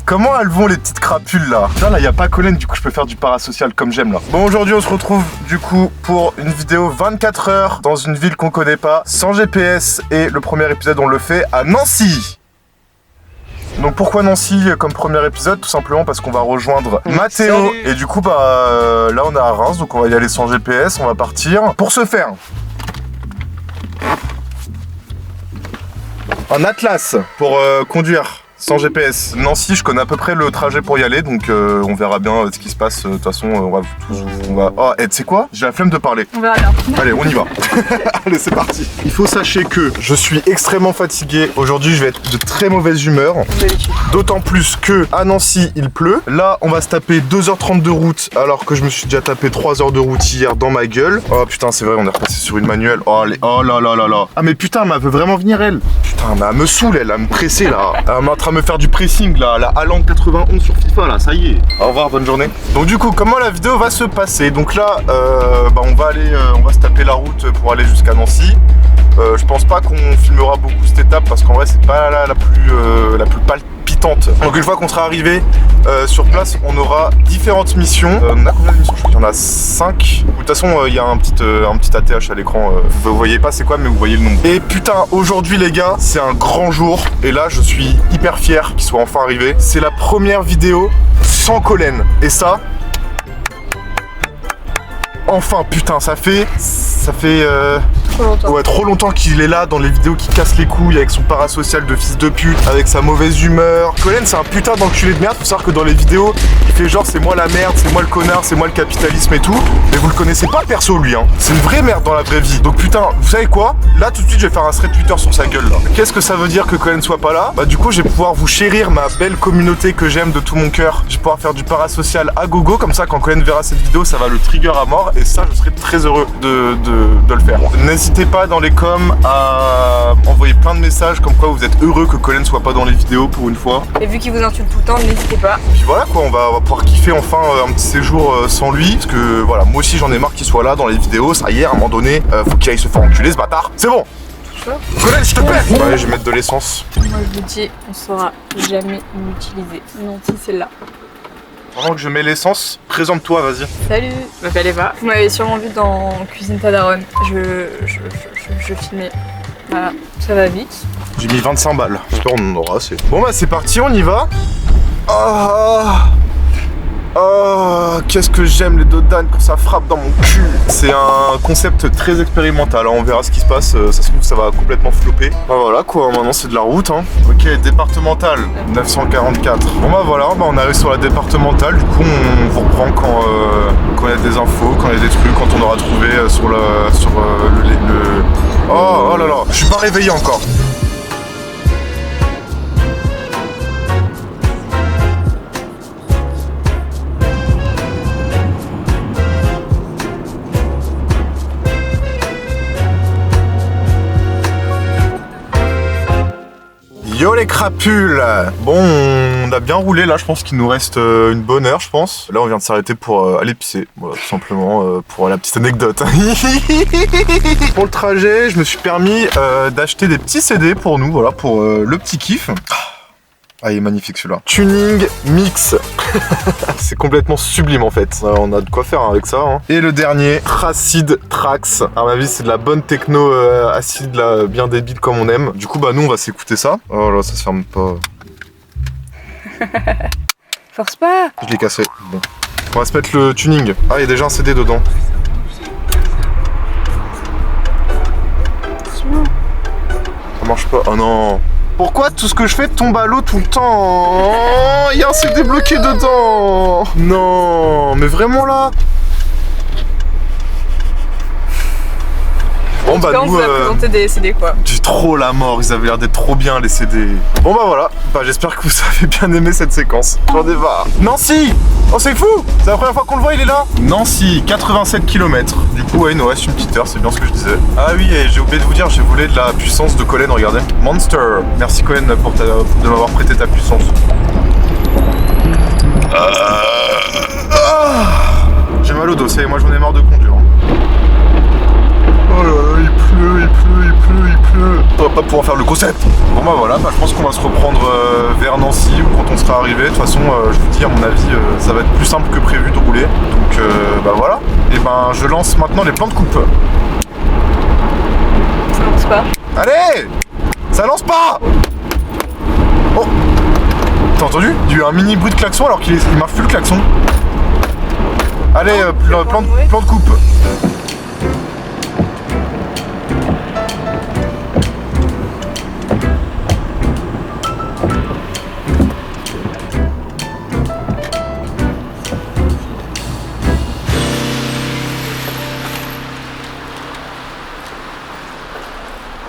Comment elles vont les petites crapules là? Putain là y a pas Colin, du coup je peux faire du parasocial comme j'aime là. Bon aujourd'hui on se retrouve du coup pour une vidéo 24 heures dans une ville qu'on connaît pas, sans GPS, et le premier épisode on le fait à Nancy. Donc pourquoi Nancy comme premier épisode? Tout simplement parce qu'on va rejoindre Mathéo. Salut. Et du coup bah là on est à Reims, donc on va y aller sans GPS, on va partir. Pour ce faire, un atlas pour conduire sans GPS. Nancy, je connais à peu près le trajet pour y aller, donc on verra bien ce qui se passe. De toute façon, on va... Oh, et tu sais quoi? J'ai la flemme de parler. On verra bien. Allez, on y va. Allez, c'est parti. Il faut sachez que je suis extrêmement fatigué. Aujourd'hui, je vais être de très mauvaise humeur. D'autant plus que à Nancy, il pleut. Là, on va se taper 2h30 de route, alors que je me suis déjà tapé 3 heures de route hier dans ma gueule. Oh putain, c'est vrai, on est repassé sur une manuelle. Oh là là là là. Ah mais putain, elle veut vraiment venir elle. Putain, mais elle me saoule, elle me presser là. Elle est en train de me faire du pressing là, la Haaland 91 sur FIFA là, ça y est. Au revoir, bonne journée. Donc du coup, comment la vidéo va se passer? Donc là, on va aller, on va se taper la route pour aller jusqu'à Nancy. Je pense pas qu'on filmera beaucoup cette étape parce qu'en vrai c'est pas la plus palpitante. Donc une fois qu'on sera arrivé sur place, on aura différentes missions. On a combien de missions? Je crois qu'il y en a 5. De toute façon il y a un petit ATH à l'écran. Vous voyez pas c'est quoi, mais vous voyez le nom. Et putain, aujourd'hui les gars, c'est un grand jour. Et là je suis hyper fier qu'il soit enfin arrivé. C'est la première vidéo sans Colin. Et ça... Enfin putain, ça fait Trop longtemps. ouais, trop longtemps qu'il est là dans les vidéos qui cassent les couilles avec son parasocial de fils de pute, avec sa mauvaise humeur. Colin c'est un putain d'enculé de merde. Faut savoir que dans les vidéos il fait genre c'est moi la merde, c'est moi le connard, c'est moi le capitalisme et tout. Mais vous le connaissez pas perso lui hein. C'est une vraie merde dans la vraie vie. Donc putain, vous savez quoi? Là tout de suite je vais faire un thread Twitter sur sa gueule là. Qu'est-ce que ça veut dire que Colin soit pas là? Bah du coup je vais pouvoir vous chérir ma belle communauté que j'aime de tout mon cœur. Je vais pouvoir faire du parasocial à gogo, comme ça quand Colin verra cette vidéo ça va le trigger à mort. Et ça je serai très heureux de le faire. N'hésitez pas dans les coms à envoyer plein de messages comme quoi vous êtes heureux que Colin soit pas dans les vidéos pour une fois. Et vu qu'il vous insulte tout le temps, n'hésitez pas. Puis voilà quoi, on va pouvoir kiffer enfin un petit séjour sans lui. Parce que voilà, moi aussi j'en ai marre qu'il soit là dans les vidéos. Ça y est, à un moment donné, faut qu'il aille se faire enculer ce bâtard. C'est bon. Colin, s'il te plaît. Ouais, je vais mettre de l'essence. Moi je vous dis, on saura jamais l'utiliser. Non, si c'est là. Pendant que je mets l'essence, présente-toi, vas-y. Salut, je m'appelle Eva. Vous m'avez sûrement vu dans Cuisine Tadaron. Je filmais. Voilà, ça va vite. J'ai mis 25 balles. J'espère qu'on en aura assez. Bon bah c'est parti, on y va. Qu'est-ce que j'aime les dodanes quand ça frappe dans mon cul. C'est un concept très expérimental, alors on verra ce qui se passe, ça se trouve ça va complètement flopper. Bah voilà quoi, maintenant c'est de la route hein. Ok, départementale, 944. Bon bah voilà, on arrive sur la départementale, du coup on vous reprend quand il y a des infos, quand il y a des trucs, quand on aura trouvé sur le... Oh là là, je suis pas réveillé encore. Yo les crapules. Bon, on a bien roulé là, je pense qu'il nous reste une bonne heure je pense. Là on vient de s'arrêter pour aller pisser, voilà tout simplement pour la petite anecdote. Pour le trajet, je me suis permis d'acheter des petits CD pour nous, voilà, pour le petit kiff. Ah, il est magnifique celui-là. Tuning Mix. C'est complètement sublime en fait. On a de quoi faire avec ça. Hein. Et le dernier, Tracid Trax. À ma avis, c'est de la bonne techno acide, là, bien débile comme on aime. Du coup, bah nous, on va s'écouter ça. Oh là, ça se ferme pas. Force pas. Je l'ai cassé. Bon. On va se mettre le tuning. Ah, il y a déjà un CD dedans. Ça marche pas. Oh non. Pourquoi tout ce que je fais tombe à l'eau tout le temps? Il y a un CD bloqué dedans. Non, mais vraiment là. Bon bah Quand nous, vous a présenté des CD quoi. j'ai trop la mort, ils avaient l'air d'être trop bien les CD. Bon bah voilà, bah j'espère que vous avez bien aimé cette séquence. J'en ai marre. Nancy! Oh c'est fou! C'est la première fois qu'on le voit, il est là. Nancy, 87 km. Du coup ouais, il nous reste une petite heure, c'est bien ce que je disais. Ah oui, et j'ai oublié de vous dire, j'ai volé de la puissance de Colin, regardez. Monster! Merci Colin de m'avoir prêté ta puissance. J'ai mal au dos, moi j'en ai marre de conduire. Oh là là, il pleut. pleut. On va pas pouvoir faire le concept. Bon bah voilà, je pense qu'on va se reprendre vers Nancy ou quand on sera arrivé. De toute façon, je vous dis, à mon avis, ça va être plus simple que prévu de rouler. Donc bah voilà. Et ben je lance maintenant les plans de coupe. Ça lance pas. Allez! Ça lance pas! Oh! T'as entendu? Il y a eu un mini bruit de klaxon alors qu'il marche plus le klaxon. Allez, plan de coupe.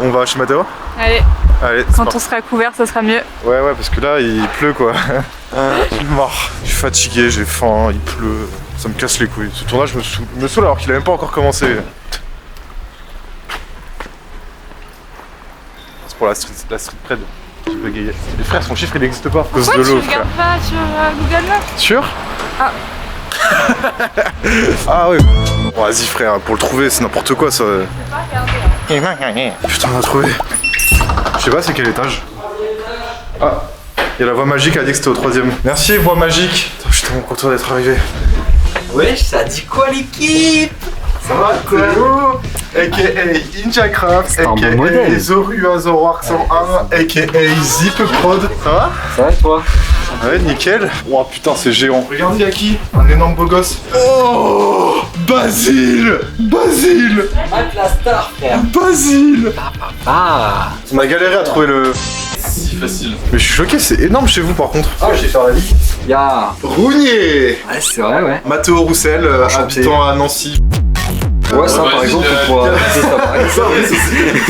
On va chez Mathéo? Allez, Allez, quand on sera couvert, ça sera mieux. Ouais, parce que là, il pleut quoi. Je suis mort. Je suis fatigué, j'ai faim, il pleut. Ça me casse les couilles. Ce tournage me saoule alors qu'il a même pas encore commencé. C'est pour la street pred. J'ai bégayé. Les frères, son chiffre il n'existe pas. Pourquoi tu regardes pas sur Google Maps? Sûr? Ah. Ah oui. Bon, vas-y frère, pour le trouver, c'est n'importe quoi ça. Je peux pas regarder. Putain, on a trouvé. Je sais pas, c'est quel étage? Ah, et la voix magique a dit que c'était au 3ème. Merci, voix magique. Putain, je suis tellement content d'être arrivé. Wesh, ça dit quoi l'équipe? Ça va quoi? A.K.A. Injacraft, a.k.a. Zorua Zoroark 101, a.k.a. Zip Prod. Ça va? Ça va toi? Ouais, nickel. Oh putain, c'est géant. Regardez, y'a qui? Un énorme beau gosse. Oh, Basile. Mike la star frère. Basile. Ah. On a galéré à trouver le... Si facile. Mais je suis choqué, c'est énorme chez vous par contre. Ah, j'ai fait la vie. Y'a. Rougnier. Ouais, c'est vrai, ouais. Mathéo Roussel, habitant à Nancy. Ouais, ça par exemple, on pourra vite ça par exemple.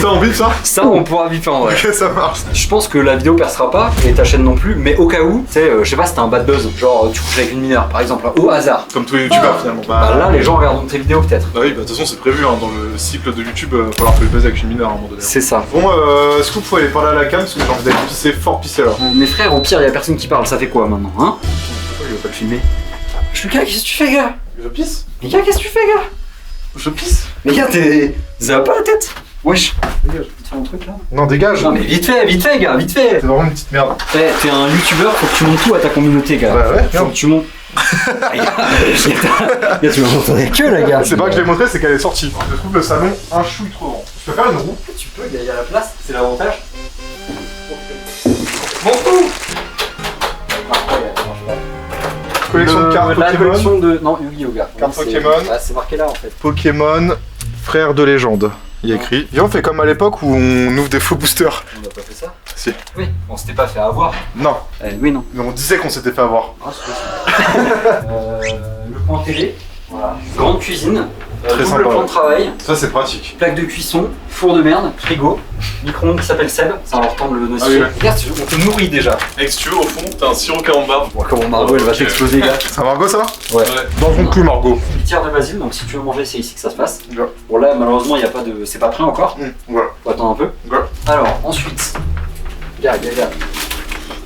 Ça on vit ça? Ça, on pourra vite faire en vrai. Ok, ça marche. Je pense que la vidéo percera pas et ta chaîne non plus, mais au cas où, tu sais, je sais pas, c'était un bad buzz. Genre, tu couches avec une mineure par exemple, au hasard. Comme tous les youtubeurs finalement. Bah là, les gens regardent tes vidéos peut-être. Bah oui, bah de toute façon c'est prévu hein, dans le cycle de YouTube, il va falloir que je baise avec une mineure à un moment donné. C'est ça. Bon, est-ce que vous pouvez aller parler à la cam parce que j'ai envie d'aller pisser fort pisser là. Mes frères, au pire, y a personne qui parle, ça fait quoi maintenant, hein? Pourquoi il va pas le filmer? Lucas, qu'est-ce que tu fais, gars? Je pisse? Les gars, qu'est-ce que tu fais, gars? Je pisse? Les gars, ça va pas la tête? Wesh. Dégage. Tu fais un truc là? Non, dégage. Non mais vite fait, gars, vite fait. C'est vraiment une petite merde. Eh, t'es un youtubeur, faut que tu montres tout à ta communauté, gars. Bah ouais, Faut que tu montres. Gars, tu m'as montré que là, gars. C'est pas que je l'ai montré, c'est qu'elle est sortie. Je trouve le salon un chouille trop grand. Je peux faire une roue? Tu peux, il y a la place, c'est l'avantage. Mon coup. Collection de cartes La Pokémon. collection de. Non, Yu-Gi-Oh! Gars. Cartes C'est- Pokémon. Ah, c'est marqué là en fait. Pokémon, frère de légende. Il y a écrit. Viens, on fait comme à l'époque où on ouvre des faux boosters. On n'a pas fait ça? Si. Oui, on s'était pas fait avoir. Non, Oui, non. mais on disait qu'on s'était fait avoir. Ah, c'est possible. Le plan télé, voilà. Grande cuisine, Très double sympa, plan ouais. de travail, Ça, c'est pratique. plaque de cuisson, four de merde, frigo, micro-ondes qui s'appelle Seb, ça va reprendre le dossier. Ah oui, Regarde, on te nourrit déjà. Et si tu veux, au fond, t'as un sirop camembert. Bon, comment Margot elle va Ok. t'exploser, gars. Ça, Margot, ça va? Ouais. Dans ton cul, Margot. Litière de basile, donc si tu veux manger, c'est ici que ça se passe. Ouais. Bon, là, malheureusement, il y a pas de. C'est pas prêt encore. Voilà. Faut attendre un peu. Ouais. Alors, ensuite. Regarde.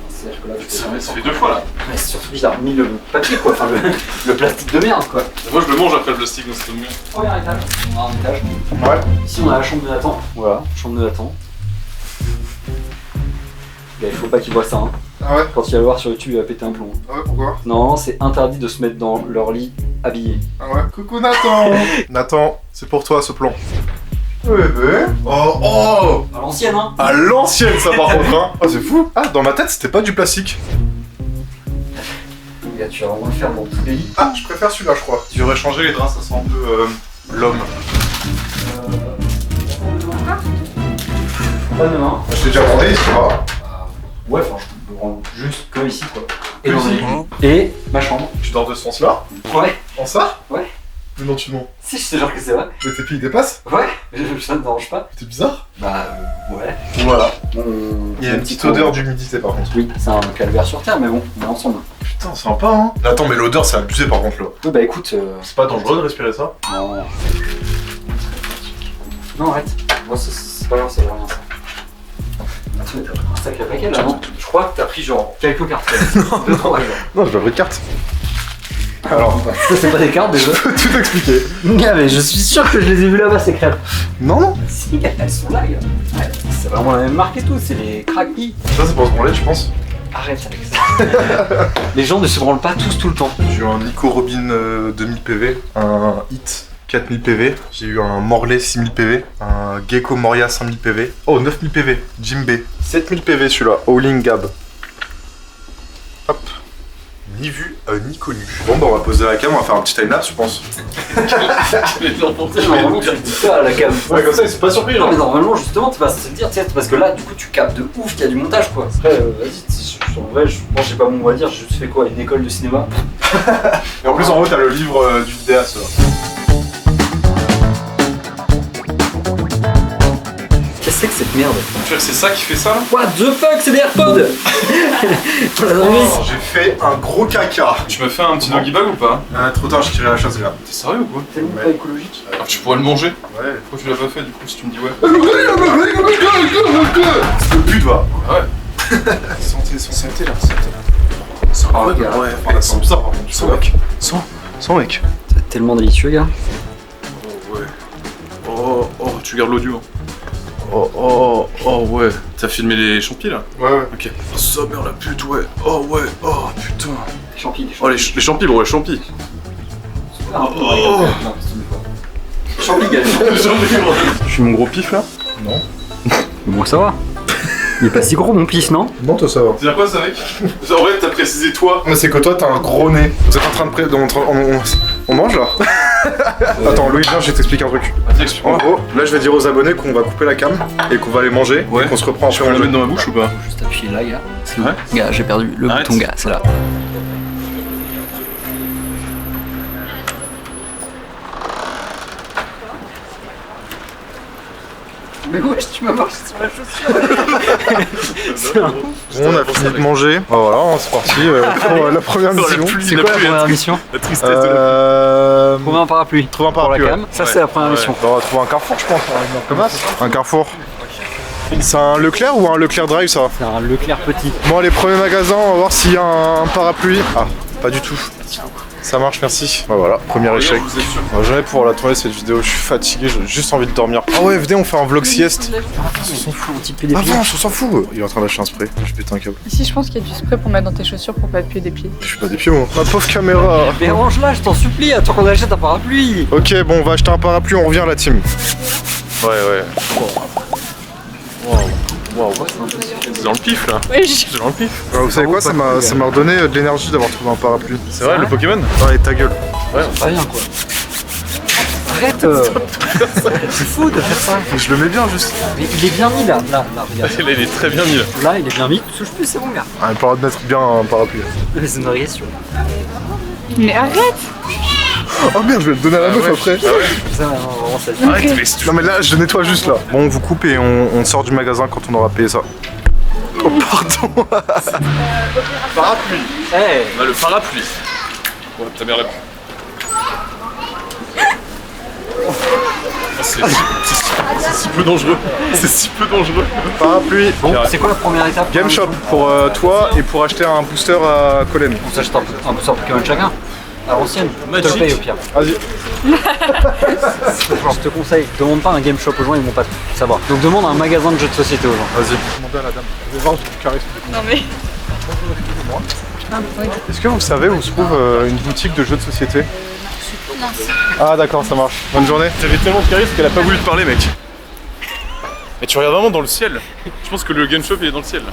C'est-à-dire que là, je peux Ça fait 2 fois là. Ouais, c'est surtout bizarre. Mis le papier, quoi. Enfin, le plastique de merde, quoi. Moi je le mange après le plastique, donc c'est mieux. Premier étage. On a un étage. Ouais. Ici, on a la chambre de Nathan. Voilà, chambre de Nathan. Il faut pas qu'il voit ça, hein. Ah ouais? Quand il va le voir sur YouTube, il va péter un plomb. Ah ouais, pourquoi? Non, c'est interdit de se mettre dans leur lit habillé. Ah ouais. Coucou Nathan. Nathan, c'est pour toi ce plan. Bébé. Oh. À l'ancienne, hein. À l'ancienne ça par contre hein. Ah c'est fou. Ah dans ma tête c'était pas du plastique. Gars, tu vas vraiment le faire dans tous les lits. Ah je préfère celui-là je crois. Tu aurais changé les draps, ça sent un peu l'homme. Pas demain. Je t'ai déjà demandé, tu vois. Ouais, enfin, je peux rendre juste que ici, quoi. Et Que dans ici. les lits. Et ma chambre. Tu dors de ce sens-là? Ouais. En ça? Ouais. Mais non tu mens. Si, je te jure que c'est vrai. Mais tes pieds dépassent? Ouais, ça ne dérange pas. C'est bizarre. Bah, ouais. Voilà. On- Il y a une petite odeur d'humidité par contre. Oui, c'est un calvaire sur terre, mais bon, on est ensemble. Putain sympa hein. Attends mais l'odeur c'est abusé par contre là. Oui, bah écoute. C'est pas dangereux de respirer ça? Non. Non, arrête. Moi, c'est pas grave, ça veut rien ça. Tu as pris un sacré paquet là, non? Je crois que t'as pris genre quelques cartes. Non, 2-3 genre. Non j'ai pas pris de carte. Alors, Ça, c'est pas des cartes déjà. je peux tout expliquer. Gars, mais je suis sûr que je les ai vus là-bas, ces crêpes. Non, non. Si, elles sont là, gars. Ouais, c'est vraiment la même marque et tout, c'est les Cracky. Ça, c'est pour se branler, je pense. Arrête avec ça. Les gens ne se branlent pas tous tout le temps. J'ai eu un Nico Robin 2000 PV, un Hit 4000 PV, j'ai eu un Morlaix 6000 PV, un Gecko Moria 5000 PV, oh 9000 PV, Jimbe 7000 PV celui-là, Howling Gab. Hop. Ni vu, ni connu. Bon bah on va poser la cam, on va faire un petit time-lapse je pense. Normalement, tu dis ça à la cam. Ouais comme ça c'est pas surpris Non, genre. mais normalement, justement, tu vas se dire, tu sais, parce que là, du coup, tu captes de ouf qu'il y a du montage, quoi. Après, vas-y, en vrai, je pense que j'ai pas mon mot à dire, j'ai juste fait quoi, une école de cinéma. Et en plus en haut t'as le livre du vidéaste. Qu'est-ce que c'est que cette merde? C'est ça qui fait ça là? What the fuck, c'est des AirPods. Pour la dinguerie. Oh, j'ai fait un gros caca. Tu me fais un petit doggy bag ou pas? Trop tard, j'ai tiré la chasse là. T'es sérieux ou quoi? Tellement pas écologique. Alors tu pourrais le manger? Ouais. Pourquoi tu l'as pas fait du coup si tu me dis ouais? Le but va. Ah ouais. Santé là, Ah ouais, regarde. ouais, enfin, c'est bizarre par contre. Sans mec. Sans mec. C'est tellement délicieux, gars. Oh ouais. Oh, tu gardes l'audio. Oh ouais. T'as filmé les champis là? Ouais ouais. Ok. Oh ça merde la pute ouais. Oh ouais. Oh putain. Les champis, les Oh les champis bro, les champis. Oh. Les champis, gars. Je suis mon gros pif là? Non. Bon, ça va. Il est pas si gros, mon pisse, non? Non toi ça va. C'est-à-dire quoi ça mec? En vrai t'as précisé toi. Mais c'est que toi t'as un gros nez. Vous êtes en train de on mange là? Attends Louis viens je vais t'expliquer un truc. Vas-y explique-moi. En gros, là je vais dire aux abonnés qu'on va couper la cam et qu'on va aller manger Ouais. et qu'on se reprend Tu peux après la manger. mettre dans ma bouche ou pas? Juste appuyer là, gars. Ouais. Gars, j'ai perdu le Arrête. bouton, gars, c'est là. Mais wesh, tu m'as marché sur la chaussure. C'est un... On a fini de manger. Voilà, c'est parti pour la première mission. C'est quoi la première mission? La tristesse de la Trouver un parapluie. Trouver un Pour la parapluie. cam. Ça, Ouais. c'est la première Ouais. mission. On va trouver un carrefour je pense. Un carrefour. C'est un Leclerc ou un Leclerc Drive ça? C'est un Leclerc petit. Bon allez, premier magasin, on va voir s'il y a un parapluie. Ah, pas du tout. Ça marche, merci. Bah voilà, premier échec. Vous êtes sûr? On va jamais pouvoir la tourner cette vidéo, je suis fatigué, j'ai juste envie de dormir. Ah ouais, venez, on fait un vlog sieste. On s'en fout, un petit peu des pieds. Avance, on s'en fout. Il est en train d'acheter un spray, je pète un câble. Ici, je pense qu'il y a du spray pour mettre dans tes chaussures pour pas te puer des pieds. Je suis pas des pieds moi. Ma pauvre caméra. Mais range-la, je t'en supplie, attends qu'on achète un parapluie. Ok, bon, on va acheter un parapluie, on revient la team. Ouais. C'est dans le pif là. Oui, C'est dans le pif. Vous savez quoi, ça m'a redonné de l'énergie d'avoir trouvé un parapluie. C'est vrai le Pokémon? Ouais, ta gueule. Pas rien, quoi. Arrête C'est fou de faire ça. Mais je le mets bien juste. Mais il est bien mis là, regarde. Il est très bien mis là. Là, il est bien mis, touche plus, c'est bon, gars. Ah, pas de mettre bien un parapluie. Les sonorisations. Mais arrête! Oh merde, je vais le donner à la meuf après. Ça, vraiment, ça. Arrête mais Non mais là, je nettoie juste là. Bon, on vous coupe et on sort du magasin quand on aura payé ça. Oh pardon. Parapluie. Hey, on a le parapluie. Ouais, ta mère là. C'est si peu dangereux. C'est si peu dangereux. Parapluie. bon, c'est quoi la première étape? Game Shop pour toi et pour acheter un booster à Colin. On s'achète un booster Pokémon chacun. À l'ancienne, je te le Magic. paye au pire. Vas-y. Je te conseille, demande pas un game shop aux gens, ils vont pas tout savoir. Donc demande un magasin de jeux de société aux gens. Vas-y. Demandez à la dame. Je vais voir du charisme. Non mais. Est-ce que vous savez où se trouve une boutique de jeux de société? Ah d'accord, ça marche. Bonne journée. T'avais tellement de charisme qu'elle a pas voulu te parler mec. Mais tu regardes vraiment dans le ciel. Je pense que le game shop il est dans le ciel là.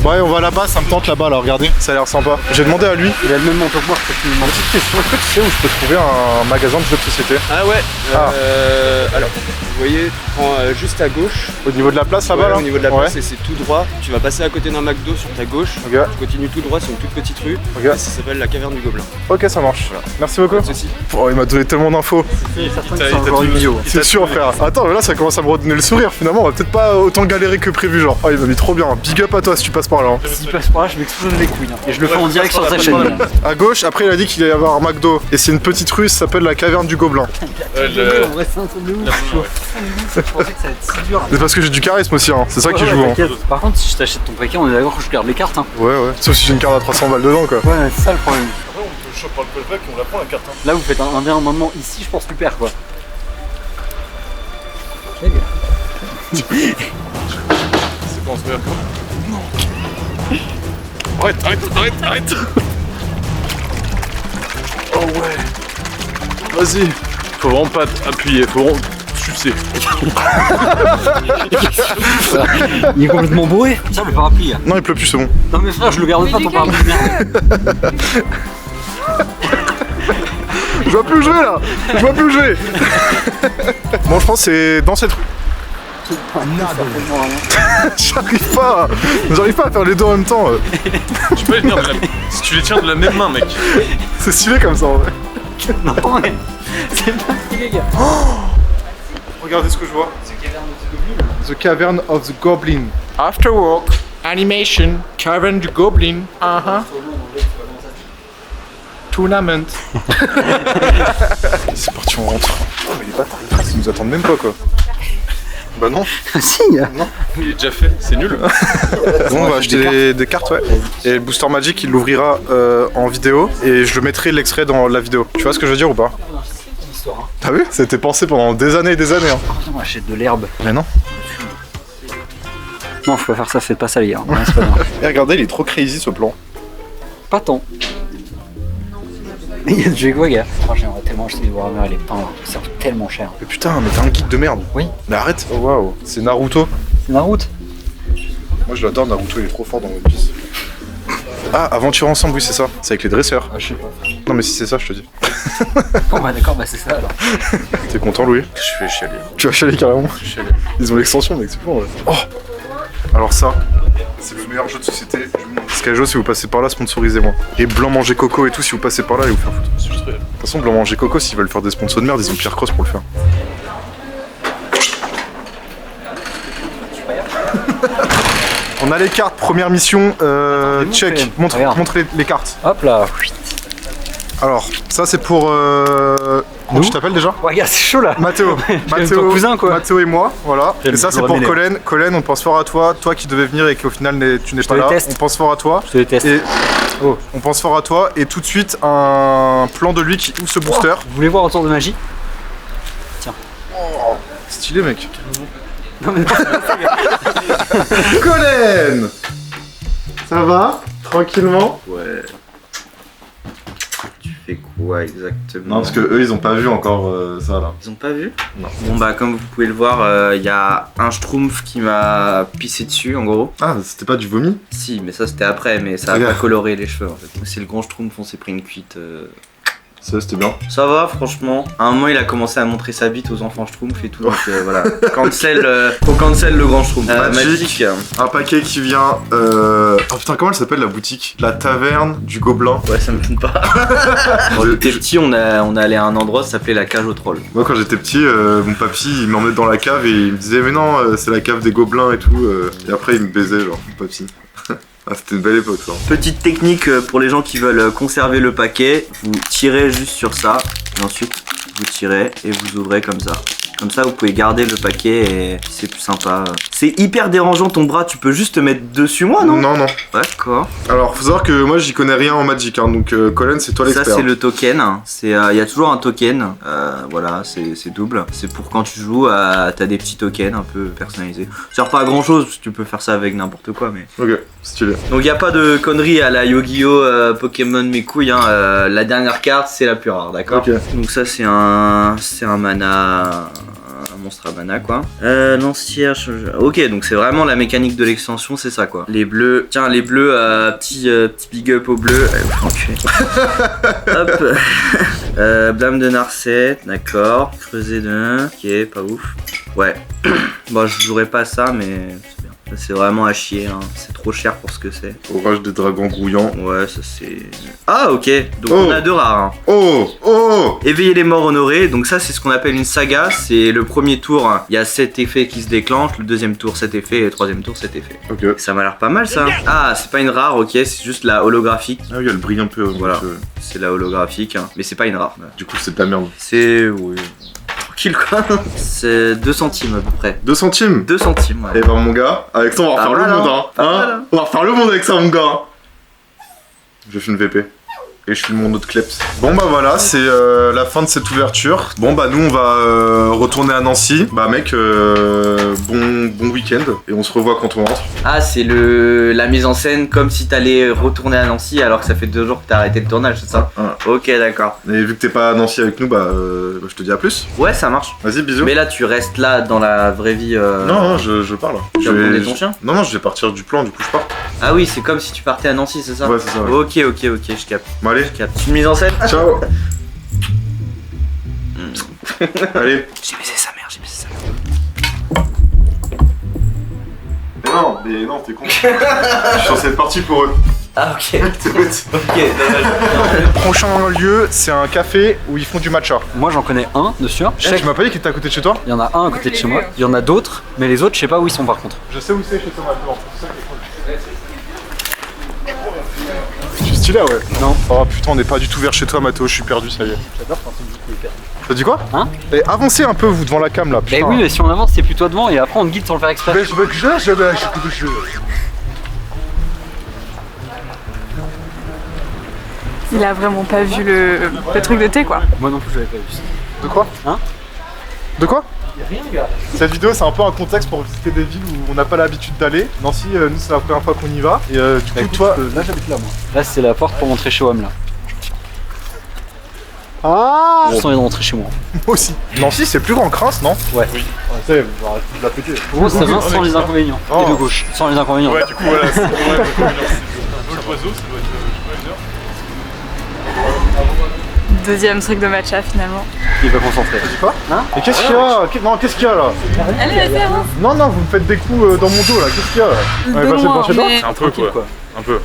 Ouais, on va là-bas, ça me tente là-bas là, regardez. Ça a l'air sympa. J'ai demandé à lui. Il a le même manteau que moi, je peux te demander. Petite question, est-ce que tu sais où je peux trouver un magasin de jeux de société? Ah ouais, Ah. Alors, vous voyez, tu prends juste à gauche, Au niveau de la place là-bas ouais, là? au niveau de la Ouais. place, et c'est tout droit. Tu vas passer à côté d'un McDo sur ta gauche, Ok, tu continues tout droit, c'est une toute petite rue, ok. et ça s'appelle la caverne du Gobelin. Ok, ça marche. Merci beaucoup. Pas de soucis. Oh, il m'a donné tellement d'infos. C'est certain que Il c'est un t'a joueur tout- vidéo. C'est sûr, frère. Attends, mais là, ça commence à me redonner le sourire. Finalement, on va peut-être pas autant galérer que prévu, genre. Oh, il m'a mis trop bien. Big up à toi si tu passes par là. Hein. S'il passe par là, je m'explose les couilles. Hein. Et je le fais en direct sur sa chaîne. À gauche, après il a dit qu'il allait y avoir un McDo. Et c'est une petite rue, ça s'appelle la caverne du Gobelin. En vrai, c'est un truc de ouf. Je pensais que ça allait être si dur. C'est parce que j'ai du charisme aussi, hein. C'est ça qui joue. Hein. Par contre, si je t'achète ton paquet, on est d'accord que je garde les cartes. Hein. Ouais. Sauf si j'ai une carte à 300 balles dedans quoi. Ouais, c'est ça le problème. Après, on te chope par le callback et on la prend la carte. Hein. Là, vous faites un moment ici, je pense, super quoi. C'est quoi, on se regarde quoi? Non. Arrête. Oh ouais. Vas-y. Faut vraiment pas appuyer, faut vraiment sucer. Il est complètement bourré. Tiens, le parapluie. Hein. Non, il pleut plus, c'est bon. Non, mais frère, je le garde pas ton parapluie. Merde. Je vois plus où jouer là. Bon, je pense que c'est dans cette rue. J'arrive pas à faire les deux en même temps. Tu peux les tenir si tu les tiens de la même main, mec. C'est stylé comme ça en vrai. Non, mais c'est pas stylé, gars. Regardez ce que je vois. The Cavern of the Goblin. After work, animation, Cavern du Goblin. Tournament. C'est parti, on rentre. Oh, mais les bâtards, ils nous attendent même pas quoi. Bah non. Si. Non. Il est déjà fait, c'est nul. Bon, on va acheter des cartes, ouais. Et le Booster Magic, il l'ouvrira en vidéo et je le mettrai l'extrait dans la vidéo. Tu vois ce que je veux dire ou pas? T'as vu? Ça a été pensé pendant des années et des années. Hein. On achète de l'herbe. Mais non. Non, faut pas faire ça, faites pas ça, les gars. Ouais, c'est pas grave. Et regardez, il est trop crazy ce plan. Pas tant. Il y a du quoi, gars? Oh, j'aimerais tellement acheter du Warhammer et les pains, ça coûte tellement cher. Mais putain, mais t'as un guide de merde. Oui. Mais arrête. Oh waouh, c'est Naruto. C'est Naruto. Moi je l'adore, Naruto, il est trop fort dans One Piece. Ah, Aventure ensemble, oui, c'est ça. C'est avec les dresseurs. Ah, je sais pas. Non, mais si c'est ça, je te dis. Bon, bah d'accord, bah c'est ça alors. T'es content, Louis? Je fais chialer. Tu vas chialer carrément. Je fais chialer. Ils ont l'extension, mec, c'est bon. Ouais. Oh. Alors ça, c'est le meilleur jeu de société du monde. Skyjo, si vous passez par là, sponsorisez-moi. Et Blanc Manger Coco et tout, si vous passez par là, allez vous faire foutre. C'est juste réel. De toute façon, Blanc Manger Coco, s'ils veulent faire des sponsors de merde, ils ont Pierre Cross pour le faire. On a les cartes, première mission, check. Montre les cartes. Hop là. Alors, ça c'est pour... Comment tu t'appelles déjà? Ouais, gars, c'est chaud là. Mathéo. Ton cousin quoi. Mathéo et moi, voilà. J'aime Et ça c'est toujours pour ramener. Colin. Colin, on pense fort à toi. Toi qui devais venir et qu'au final tu n'es Je pas te là. déteste. On pense fort à toi. Je te déteste. Et on pense fort à toi. Et tout de suite, un plan de lui qui ouvre ce booster. Vous voulez voir un tour de magie? Oh, stylé mec. Non mais non. Colin, ça va? Tranquillement? Ouais. Tu fais quoi exactement? Non, parce que eux ils ont pas vu encore ça là. Ils ont pas vu? Non. Bon bah comme vous pouvez le voir, il y a un schtroumpf qui m'a pissé dessus en gros. Ah, c'était pas du vomi? Si, mais ça c'était après, mais ça a Ok. pas coloré les cheveux en fait. C'est le grand schtroumpf, on s'est pris une cuite. Ça c'était bien. Ça va franchement. À un moment il a commencé à montrer sa bite aux enfants schtroumpf et tout, donc voilà. Faut cancel le grand schtroumpf. Magic. Un paquet qui vient... Oh putain, comment elle s'appelle la boutique? La taverne du Gobelin. Ouais, ça me fout pas. Quand on était petit, on allait à un endroit, ça s'appelait la cage aux trolls. Moi quand j'étais petit, mon papy il m'emmenait dans la cave et il me disait mais non c'est la cave des gobelins et tout et après il me baisait genre mon papy. Ah c'était une belle époque ça. Petite technique pour les gens qui veulent conserver le paquet, vous tirez juste sur ça et ensuite vous tirez et vous ouvrez comme ça. Comme ça vous pouvez garder le paquet et c'est plus sympa. C'est hyper dérangeant ton bras, tu peux juste te mettre dessus moi non? Non. D'accord. Alors faut savoir que moi j'y connais rien en Magic hein, donc Colin c'est toi Ça l'expert. c'est le token, il y a toujours un token, voilà c'est double. C'est pour quand tu joues, t'as des petits tokens un peu personnalisés. Ça sert pas à grand chose, tu peux faire ça avec n'importe quoi mais... Ok, stylé. Donc il n'y a pas de conneries à la Yu-Gi-Oh! Pokémon mes couilles, hein. La dernière carte c'est la plus rare, d'accord? Ok. Donc ça c'est un mana, un monstre à mana quoi. Lancière, ok donc c'est vraiment la mécanique de l'extension, c'est ça quoi. Les bleus, tiens les bleus, petit big up aux bleus. Hop. Blâme de Narset, d'accord. Creuset de... Ok, pas ouf. Ouais. Bon je jouerai pas ça mais... C'est vraiment à chier, hein. C'est trop cher pour ce que c'est. Orage des dragons grouillants. Ouais, ça c'est... Ah ok, donc Oh. on a 2 rares. Hein. Oh, oh. Éveiller les morts honorés, donc ça c'est ce qu'on appelle une saga. C'est le premier tour, hein, il y a 7 effets qui se déclenchent, le deuxième tour 7 effets et le troisième tour 7 effets. Ok. Ça m'a l'air pas mal ça. Ah, c'est pas une rare, ok, c'est juste la holographique. Ah oui, elle brille un peu. Voilà. donc, C'est la holographique, hein. Mais c'est pas une rare. du coup, c'est de la merde. C'est... oui... Tranquille quoi. C'est 2 centimes à peu près. 2 centimes. 2 centimes, ouais. Eh ben mon gars, avec ça on va Pas refaire mal, le monde, hein. hein. Pas Hein mal, hein. On va refaire le monde avec ça, mon gars. Je file une VP. Et je file mon autre kleps. Bon bah voilà, c'est la fin de cette ouverture. Bon bah nous on va retourner à Nancy. Bah mec, bon week-end. Et on se revoit quand on rentre. Ah, c'est la mise en scène comme si t'allais retourner à Nancy alors que ça fait 2 jours que t'as arrêté le tournage, c'est ça? Ouais. Ok, d'accord. Et vu que t'es pas à Nancy avec nous, bah je te dis à plus. Ouais, ça marche. Vas-y, bisous. Mais là, tu restes là dans la vraie vie. Non, je pars là. Tu vas promener ton chien? Non, je vais partir du plan, du coup je pars. Ah oui, c'est comme si tu partais à Nancy, c'est ça? Ouais, c'est ça. Ouais. Ok, je capte. Bon allez, Je capte. Une mise en scène? ciao. Allez. J'ai baisé sa mère, j'ai baisé sa mère. Mais non, t'es con. Je suis censé être parti pour eux. Ah, ok. T'es bête. Ok, dommage. Prochain lieu, c'est un café où ils font du matcha. Moi j'en connais un de sûr. Je sais Tu m'as pas dit qu'il était à côté de chez toi? qu'il y en a un à côté de chez moi. Il y en a d'autres, mais les autres je sais pas où ils sont par contre. Je sais où c'est chez toi maintenant. Je suis stylé, ouais. Non. Oh putain, on n'est pas du tout vers chez toi, Mathéo, je suis perdu, ça y est. J'adore quand on dit qu'il est perdu. T'as dit quoi? Hein? Et avancez un peu, vous, devant la cam là. Eh oui, mais si on avance c'est plus toi devant et après on te guide sans le faire exprès. Mais je veux que je. Il a vraiment pas vu le truc de thé quoi. Moi non plus je l'avais pas vu. De quoi? Hein? De quoi? Y'a rien gars. Cette vidéo, c'est un peu un contexte pour visiter des villes où on n'a pas l'habitude d'aller. Nancy, nous, c'est la première fois qu'on y va. Et du coup, toi. Là j'habite là moi. Là c'est la porte pour rentrer chez WAM là. Ah! Je sens de rentrer chez moi. Moi aussi. Nancy, c'est plus grand que Reims, non? Ouais. Tu sais, vous arrêtez de la péter. Gros ça vient sans les inconvénients. Oh. Et de gauche. Sans les inconvénients. Ouais, du coup, voilà, c'est vol d'oiseau, ça doit être, je sais pas, 1 heure. Deuxième truc de matcha finalement. Il va concentrer. Quoi? Hein? Mais qu'est-ce qu'il y a? Non, qu'est-ce qu'il y a là? Allez, vas-y, avance. Non, vous me faites des coups dans mon dos là, qu'est-ce qu'il y a là? On est De passé loin, devant chez toi? mais- C'est un peu quoi. Un peu.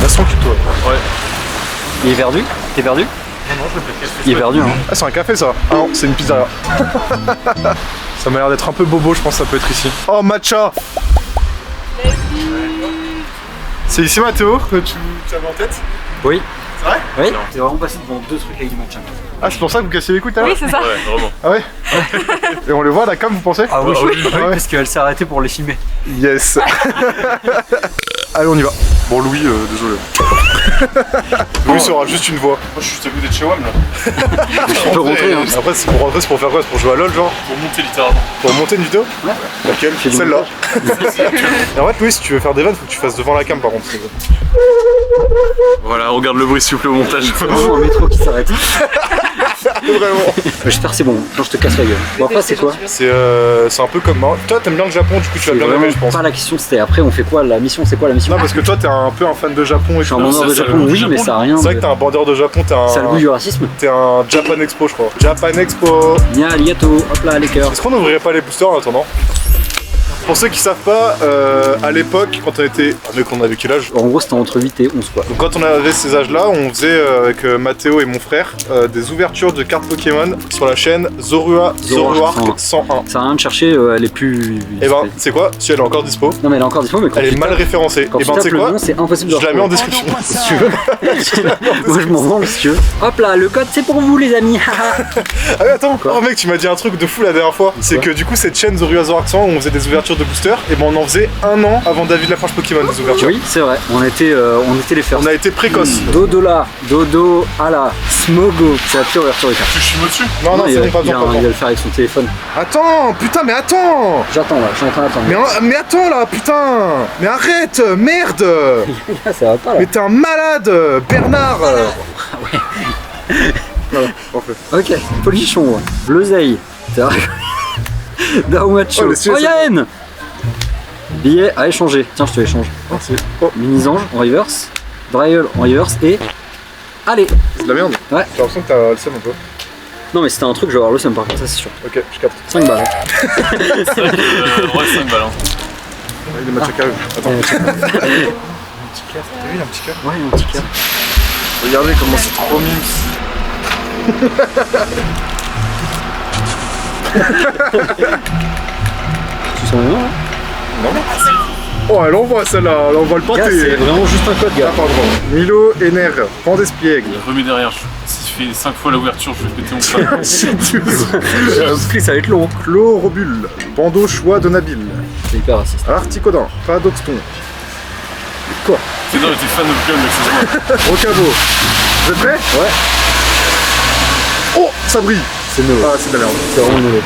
Reste tranquille toi. Ouais. Il est perdu? T'es perdu? Non, je le fais. Il est perdu hein. Ah, c'est un café ça? Ah non, c'est une pizzeria. Ça m'a l'air d'être un peu bobo, je pense que ça peut être ici. Oh, matcha! C'est ici Mathéo que tu avais en tête? Oui. C'est vrai? Oui. Non. T'es vraiment passé devant 2 trucs avec du matcha. Ah, c'est pour ça que vous cassez les couilles tout à l'heure? Oui, c'est ça. Ouais, vraiment. Ah ouais? Et on les voit à la cam, vous pensez? Ah oui, Ah oui. oui, parce qu'elle s'est arrêtée pour les filmer. Yes. Allez, on y va. Bon, Louis, désolé. Louis sera juste une voix. Moi, je suis juste à côté de chez WAM là. Tu peux rentrer hein. Après, c'est pour rentrer, c'est pour faire quoi? C'est pour jouer à LoL, genre? Pour monter littéralement. Pour monter une vidéo? Ouais. Laquelle? Fais du Celle-là. montage. Et en fait, Louis, si tu veux faire des vannes, faut que tu fasses devant la cam par contre. Voilà, regarde le bruit s'il vous plaît au montage. C'est vraiment un métro qui s'arrête. Vraiment. J'espère que c'est bon, quand je te casse la gueule. Bon après c'est quoi? C'est un peu comme. Toi, t'aimes bien le Japon, du coup, tu vas C'est bien vraiment aimer, je pense. pas la question, c'était après on fait quoi? La mission c'est quoi la mission? Non, parce que toi, t'es un peu un fan de Japon et Je suis un tout. vendeur de ça, Japon, le oui, Japon, mais ça a rien. C'est vrai que t'es un bandeur de Japon, Ça a le goût du racisme. t'es un Japan Expo, je crois. Japan Expo. Nia, arigato, hop là les cœurs. Est-ce qu'on n'ouvrirait pas les boosters en attendant? Pour ceux qui savent pas, à l'époque, quand on était. Mec, on avait quel âge? En gros c'était entre 8 et 11 quoi. Donc quand on avait ces âges-là, on faisait avec Mathéo et mon frère des ouvertures de cartes Pokémon sur la chaîne Zoroark 101. Ça a rien de chercher, elle est plus. Et ben, c'est quoi? Si elle est encore dispo, Non mais elle est encore dispo mais quand elle est tu mal tapes- référencée. Quand Et tu ben, tu tapes sais le quoi? nom c'est impossible de Je la mets en retrouver. description. Si tu veux. Moi je m'en branle si tu veux. Hop là, le code c'est pour vous les amis. haha. Ah mais attends, Quoi oh mec, tu m'as dit un truc de fou la dernière fois. C'est Quoi que du coup, cette chaîne Zoroark 100 où on faisait des ouvertures de boosters, et ben on en faisait un an avant David Lafranche Pokémon des ouvertures. Oui c'est vrai, on était les first. On a été précoce. Dodo là, Dodo, Ala, Smogo, c'est la pire ouverture des cartes. Tu chimes au-dessus? Non, non, il, c'est va, bon, pas il, besoin, va, pas il va besoin. le faire avec son téléphone. Attends, putain, mais attends! J'attends là, je suis en train d'attendre. Mais attends là, putain! Mais arrête, merde! Ça va pas là. Mais t'es un malade, Bernard! Ok, Polichon, ouais. Bleuzeil, Daomacho, Oh, le style, oh Yaen. Billet à échanger, tiens je te l'échange. Merci. Oh, Mini-Ange en reverse, Braille en reverse et... Allez. c'est de la merde. Ouais. J'ai l'impression que t'as le seum un peu. Non mais c'était un truc, je vais avoir le seum par contre, ça c'est sûr. Ok, je capte. 5 balles. Ouais, 5 balles. Hein. Il est match à carré. Attends. Ouais, Un petit cœur. T'as vu, il y a un petit cœur. un petit cœur. Regardez comment c'est trop mimes. Tu sens bien, hein? Oh, elle envoie celle-là, elle envoie le Gars, pâté. c'est vraiment juste un code, Ah, gars. pardon. Milo, Ener, Pan d'Espiègle. Remets derrière. Si je fais 5 fois l'ouverture, je vais péter mon crâne. Ça va être long. Chlorobule, Bandeau, Choix de Nabil. C'est hyper raciste. Articodin, pas d'Oxton. Quoi? C'est non, j'étais fan de Gun, excuse-moi. Rocabo. Vous êtes prêts? Ouais. Oh, ça brille. C'est nouveau. Ah, c'est de la merde. C'est vraiment nouveau.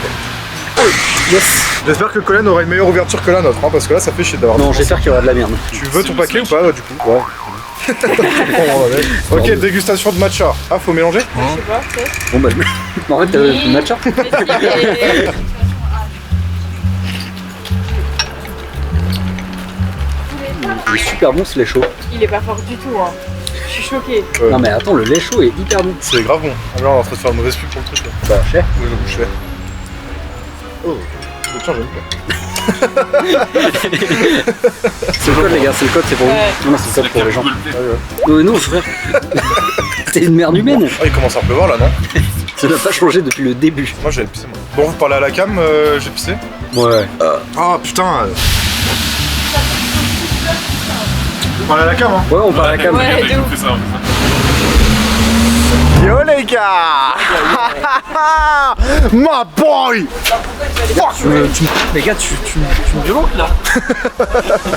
Yes. J'espère que Colin aura une meilleure ouverture que la nôtre, hein, parce que là, ça fait chier d'avoir. Non, j'espère qu'il y aura de la merde. Tu veux ton paquet ou pas, du coup? Ouais. Ok, dégustation de matcha. Ah, faut mélanger? Je sais pas, peut-être. Bon bah, en fait, t'as le matcha. Il est super bon ce lait chaud. Il est pas fort du tout, hein. Je suis choquée. Ouais. Non mais attends, le lait chaud est hyper bon. C'est grave bon. Ah, là, on est en train de faire une mauvaise pub pour le truc là. Bah, cher. Oui, je bouche fait. Oh, tiens, j'aime pas. C'est le code, les gars, c'est le code, c'est pour vous. Ouais. Non, c'est le code pour les gens. Google Play. Non, non, frère. T'es une merde humaine. Ah, il commence à pleuvoir là, non? Ça n'a pas changé depuis le début. Moi, j'allais pisser, moi. Bon, vous parlez à la cam, j'ai pissé. Ouais. Ah, putain. Vous parlez à la cam, hein? Ouais, on parle à la cam. Ouais, Regardez, de on ouf. fait ça, on fait ça. Yo les gars. My boy. Les gars, tu me violentes là.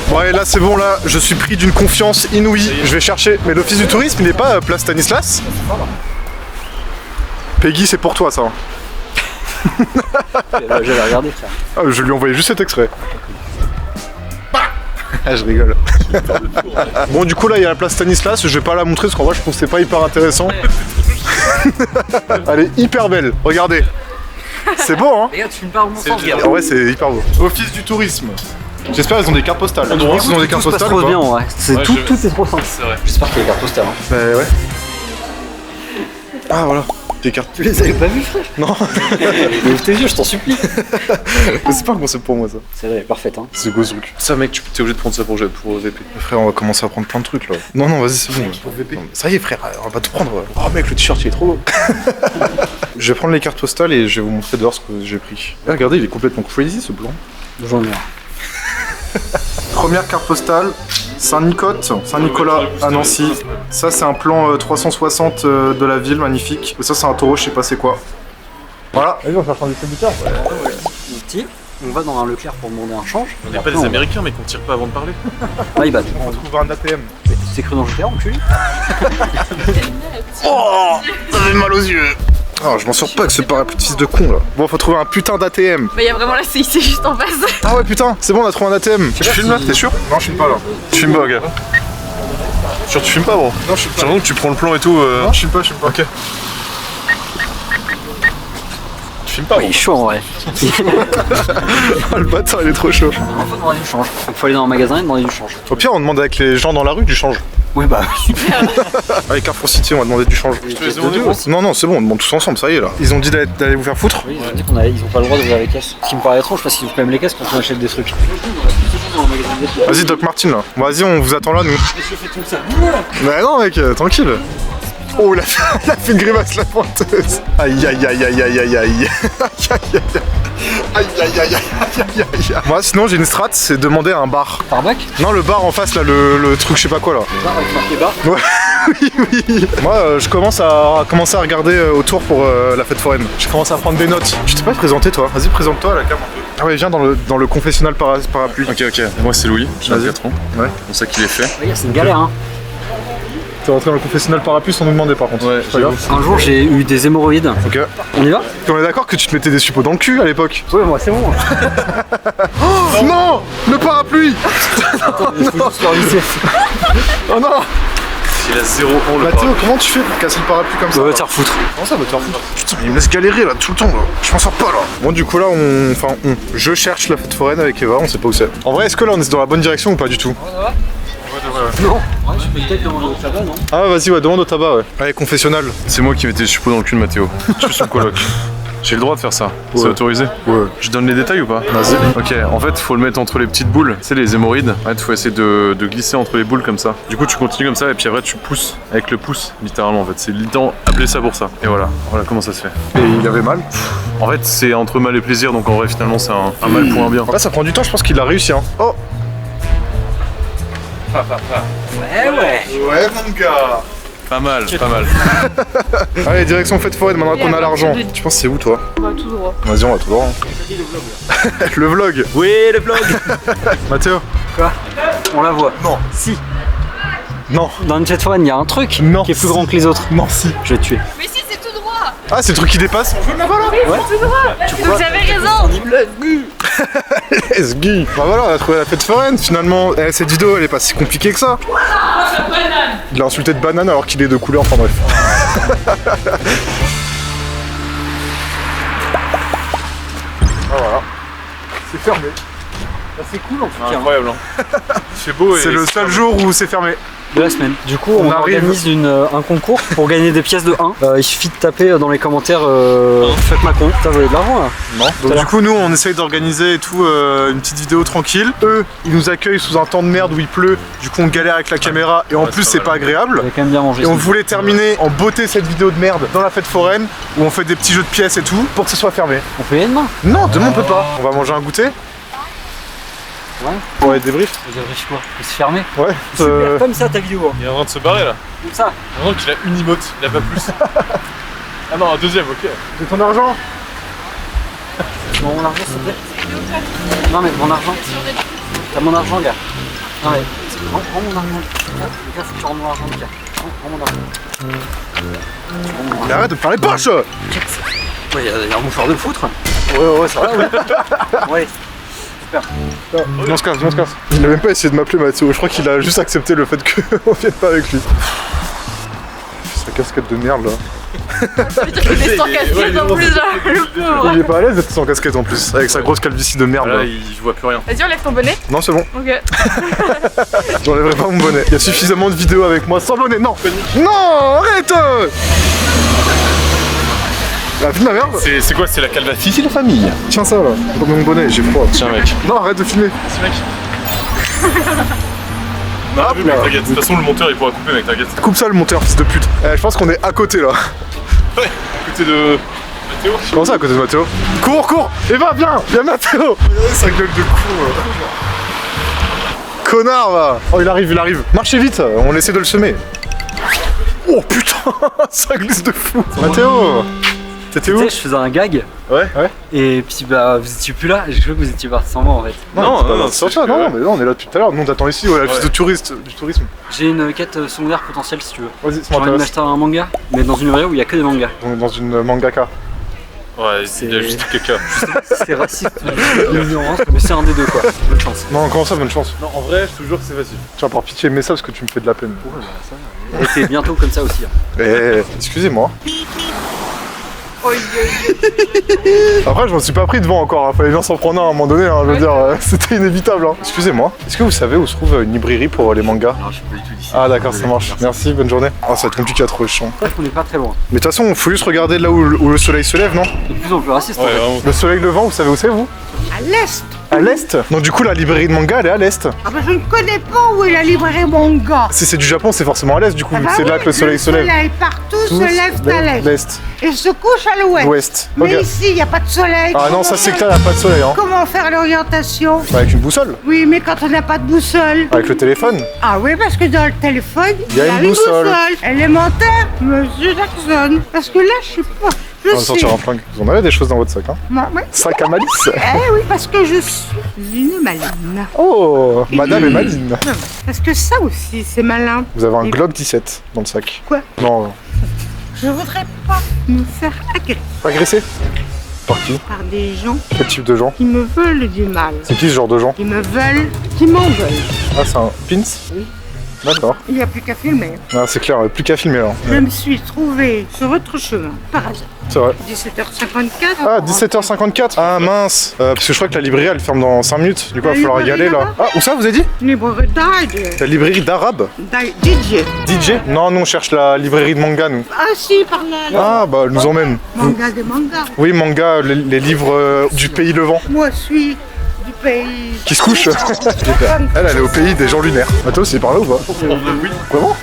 Bon, et là, c'est bon, là, je suis pris d'une confiance inouïe. Je vais chercher. Mais l'office du tourisme, il n'est pas place Stanislas? Peggy, c'est pour toi, ça. Hein. J'avais regardé, frère. Ah, je lui ai envoyé juste cet extrait. Ah, je rigole. Bon, du coup, là, il y a la place Stanislas. Je vais pas la montrer parce qu'en vrai, je trouve que c'est pas hyper intéressant. Elle est hyper belle. Regardez. C'est beau, hein? Les gars, tu me parles mon sens, gars. En vrai, c'est hyper beau. Office du tourisme. J'espère qu'ils ont des cartes postales. Tu penses qu'ils ont des cartes Tout se passe postales ou trop pas? bien, ouais. Ouais, Tout est trop simple. C'est vrai. J'espère qu'il y a des cartes postales. Hein. Bah ouais. Ah voilà, des cartes. Tu les avais pas vues, frère? Non, Mais ouvre tes yeux, je t'en supplie. mais c'est pas un concept pour moi ça. C'est vrai, parfait, hein. C'est quoi ce truc? Ça, mec, tu es obligé de prendre ça pour VP. Frère, on va commencer à prendre plein de trucs là. Non, non, vas-y, c'est bon. Pour VP. Non, mais ça y est, frère, on va pas tout prendre. Oh mec, le t-shirt il est trop beau. Je vais prendre les cartes postales et je vais vous montrer dehors ce que j'ai pris. Eh, regardez, il est complètement crazy ce blanc. J'en ai. Première carte postale, Saint-Nicolas à Nancy. Ça, c'est un plan 360 de la ville, magnifique. Et ça, c'est un taureau, je sais pas c'est quoi. Voilà. Vas-y, on va faire changer de distributeur. Petit, on va dans un Leclerc pour demander un change. On n'est pas des Américains, mais qu'on tire pas avant de parler. Ah, il bat. On trouve un ATM. C'est cru dans le GTA, enculé. Oh, ça fait mal aux yeux. Ah, je m'en sors pas avec ce parapluie de fils de con là. Bon, faut trouver un putain d'ATM. Bah, y a vraiment la CIC juste en face. Ah ouais, putain, c'est bon, on a trouvé un ATM. Tu filmes là, t'es sûr? Non, je filme pas là. Tu filmes pas, gars. Sûr, tu filmes pas, bro? Non, je filme J'ai l'impression que tu prends le plan et tout. Non, je filme pas, je filme pas. Ok. Tu filmes pas, Oh, il est chaud en vrai. Ah, le bâtard, il est trop chaud. Il faut demander du change. Faut aller dans un magasin et demander du change. Au pire, on demande avec les gens dans la rue du change. Oui, bah. Avec Carrefour City, on va demander du change. Je te laisse demander, bro. Non, non, c'est bon, on demande tous ensemble, ça y est là. Ils ont dit d'aller vous faire foutre. Oui, ils ont dit qu'ils ont pas le droit d'ouvrir les caisses. Ce qui me paraît étrange parce qu'ils ouvrent quand même les caisses quand on achète des trucs. Vas-y, Doc Martin là. Vas-y, on vous attend là, nous. Mais non, mec, tranquille. Oh, il a fait une grimace la pointeuse. Aïe, aïe, aïe, aïe, aïe, aïe, aïe. Aïe, aïe, aïe. Aïe, aïe, aïe, aïe, aïe, aïe. Moi, sinon, j'ai une strat, c'est demander un bar. Tarbac? Non, le bar en face, là, le truc, je sais pas quoi là. Bar avec marqué bar. Ouais, oui, oui. Moi, je commence à regarder autour pour la fête foraine. Je commence à prendre des notes. Je t'ai pas présenté, toi. Vas-y, présente-toi à la cam un peu. Ah ouais, viens dans le confessionnal parapluie. Ok, moi c'est Louis, j'ai Vas-y. 24 ans. Ouais. C'est pour ça qu'il est fait. Regarde, c'est une galère, hein. T'es rentré dans le confessionnal parapluie sans nous demander par contre. Ouais, C'est pas grave. Un jour, j'ai eu des hémorroïdes. Ok. On y va? On est d'accord que tu te mettais des suppos dans le cul à l'époque? Ouais, moi, c'est bon. Oh non! Le parapluie! Il faut juste leur lycée. Oh non! Il a 0 ans le Mathéo, parapluie. comment tu fais pour casser le parapluie comme ça? Va là te faire foutre. Comment ça va te faire foutre? Putain, il me laisse galérer là tout le temps là. Je m'en sors pas là. Bon, du coup là, je cherche la fête foraine avec Eva, on sait pas où c'est. En vrai, est-ce que là on est dans la bonne direction ou pas du tout? Ouais. Non. Ouais, je peux peut-être demander au tabac, non? Ah vas-y, ouais, demande au tabac, ouais. Allez, confessionnal. C'est moi qui mettais les chipos dans le cul de Mathéo. Je suis son coloc. J'ai le droit de faire ça. C'est Ouais. autorisé? Ouais. Je donne les détails ou pas? Vas-y. Ok, en fait, faut le mettre entre les petites boules. Tu sais, les hémorroïdes. En fait, faut essayer de glisser entre les boules comme ça. Du coup, tu continues comme ça et puis après, tu pousses avec le pouce, littéralement en fait. C'est littéralement appeler ça pour ça. Et voilà, voilà comment ça se fait. Et il avait mal. En fait, c'est entre mal et plaisir, donc en vrai, finalement, c'est un mal pour un bien. Là, ça prend du temps, je pense qu'il a réussi, hein. Oh. Ouais, ouais. Ouais, mon gars. Pas mal, pas mal. Allez, direction fête foraine, maintenant qu'on a l'argent. Tu penses c'est où, toi? On va tout droit. Vas-y, on va tout droit. Hein. Le vlog. Oui, le vlog. Mathéo. Quoi? On la voit. Non. Si. Non. Dans une fête foraine, il y a un truc Non. qui est plus grand que les autres. Non, si. Je vais te tuer. Mais si, c'est tout droit. Ah, c'est le truc qui dépasse. Oui, c'est tout droit. Donc j'avais raison. Let's go. Bah voilà, on a trouvé la fête foraine finalement. Eh, cette vidéo elle est pas si compliquée que ça. Il a insulté de banane alors qu'il est de couleur, enfin bref. Ah voilà. C'est fermé. C'est cool en tout cas. Incroyable, hein. C'est beau et C'est le seul jour où c'est fermé. De la semaine. Du coup, on arrive. organise un concours pour gagner des pièces de 1. Il suffit de taper dans les commentaires Faites Macron. Putain, vous avez de l'argent là? Non. Donc du coup nous on essaye d'organiser et tout une petite vidéo tranquille. Eux ils nous accueillent sous un temps de merde où il pleut. Du coup on galère avec la caméra et en plus c'est pas agréable. Vous avez quand même bien mangé. Et on voulait terminer en beauté cette vidéo de merde dans la fête foraine où on fait des petits jeux de pièces et tout pour que ce soit fermé. On peut y aller demain? Non, demain on peut pas. On va manger un goûter. Ouais. Ouais, débrief. Vous avez riche quoi? C'est fermé. Ouais. Super, comme ça ta vidéo. Il est en train de se barrer là. Comme ça. Vraiment qu'il a une emote, il a pas plus. Ah non, un deuxième, ok. C'est ton argent. Bon, mon argent s'il te plaît. Non mais mon argent. T'as mon argent gars. Non mais rends mon argent. Gars, faut que tu rendes mon argent gars. Rends mon argent. Mais arrête de me faire les poches. Ouais, il y a un mouchoir de foutre. Ouais, ça va. Ouais. On se casse, on se casse. Il a même pas essayé de m'appeler Mathéo, je crois qu'il a juste accepté le fait qu'on vienne pas avec lui. Sa casquette de merde là. Ça veut dire qu'il est sans casquette en plus, là, le pauvre. Il est pas à l'aise d'être sans casquette en plus, avec sa grosse calvitie de merde Là, là. il voit plus rien. Vas-y, enlève ton bonnet. Non c'est bon, Ok. j'enlèverai pas mon bonnet. Il y a suffisamment de vidéos avec moi sans bonnet, non. Non, arrête. La vie de ma merde. C'est quoi? C'est la calvatie, c'est la famille. Tiens ça là, comme mon bonnet, j'ai froid. Tiens mec. Non, arrête de filmer. Merci mec. Non, Hop mec, là. t'inquiète. De toute façon, le monteur il pourra couper, mec, t'inquiète. Coupe ça le monteur, fils de pute. Je pense qu'on est à côté là. Ouais, à côté de Mathéo. Comment ça à côté de Mathéo? Cours. Eva, viens Mathéo. Regardez sa gueule de con. Connard va. Oh il arrive. Marchez vite, on essaie de le semer. Oh putain, ça glisse de fou. Mathéo, t'étais où? Tu sais, je faisais un gag. Ouais. Et puis bah vous étiez plus là. J'ai cru que vous étiez parti sans moi en fait. Non, c'est sur c'est ça, que- non, mais non, on est là depuis tout à l'heure. Nous on t'attend ici, ouais, la piste Ouais. du tourisme. J'ai une quête secondaire potentielle si tu veux. Vas-y, ça J'ai envie de m'intéresse. m'acheter un manga, mais dans une librairie où il y a que des mangas. Donc dans une mangaka. Ouais, il a juste caca. C'est raciste, l'ignorance, mais c'est un des deux quoi. Bonne chance. Non, comment ça, bonne chance. Non, en vrai, je te jure que c'est facile. Tiens, par pitié, mets ça parce que tu me fais de la peine. Et t'es bientôt comme ça aussi. Hein. Excusez-moi. Oh, Après, je m'en suis pas pris devant encore, hein. Fallait bien s'en prendre un à un moment donné, hein. Je veux dire, c'était inévitable. Hein. Excusez-moi, est-ce que vous savez où se trouve une librairie pour les mangas? Alors je suis pas du tout d'ici. Ah d'accord, ça marche. Merci, bonne journée. Oh, ça va être compliqué à trouver le champ. Bref, on n'est pas très loin. Mais de toute façon, il faut juste regarder là où le soleil se lève, non? De plus en plus raciste en Ouais, fait. vraiment. Le soleil levant, vous savez où c'est, vous? À l'est. À l'est? Donc du coup, la librairie de manga, elle est à l'est. Ah bah je ne connais pas où est la librairie manga. Si c'est du Japon, c'est forcément à l'est, du coup, Ah vu bah que c'est là oui, que le soleil se lève. Le soleil partout Tous se lève à l'est. l'est. Et se couche à l'ouest. Ouest. Mais Ok. ici, il n'y a pas de soleil. Ah non, Comment ça c'est faire- clair, il n'y a pas de soleil, hein. Comment faire l'orientation? Avec une boussole. Oui, mais quand on n'a pas de boussole. Avec le téléphone. Ah oui, parce que dans le téléphone, Il y a une boussole. Élémentaire, Monsieur Jackson. Parce que là, je sais pas. Je On va sortir un flingue. Vous en avez des choses dans votre sac, hein? Moi, oui. Sac à malice. Eh oui, parce que je suis une maline. Oh, madame est maline. Parce que ça aussi, c'est malin. Vous avez un Et- Glock 17 dans le sac. Quoi? Non, Je voudrais pas me faire agresser agressé. Par qui? par des gens Quel type de gens? qui me veulent du mal. C'est qui ce genre de gens? Qui me veulent, qui m'en veulent. Ah, c'est un pins? Oui. D'accord. Il n'y a plus qu'à filmer. Ah, c'est clair, plus qu'à filmer alors. Je me suis trouvée sur votre chemin, par hasard. C'est vrai. 17h54. Ah, 17h54. Ah mince. Parce que je crois que la librairie elle ferme dans 5 minutes. Du coup, il va falloir y aller là. Ah, où ça vous avez dit? Librairie d'Aide. La librairie d'arabe? DJ. DJ? Non, nous on cherche la librairie de manga nous. Ah si, par là. Ah, bah elle nous emmène. Manga des mangas. Oui, manga, les livres du pays levant. Moi, je suis du pays. Qui se couche. Elle est au pays des gens lunaires. Ah, toi, c'est par là ou pas? Oui. Comment?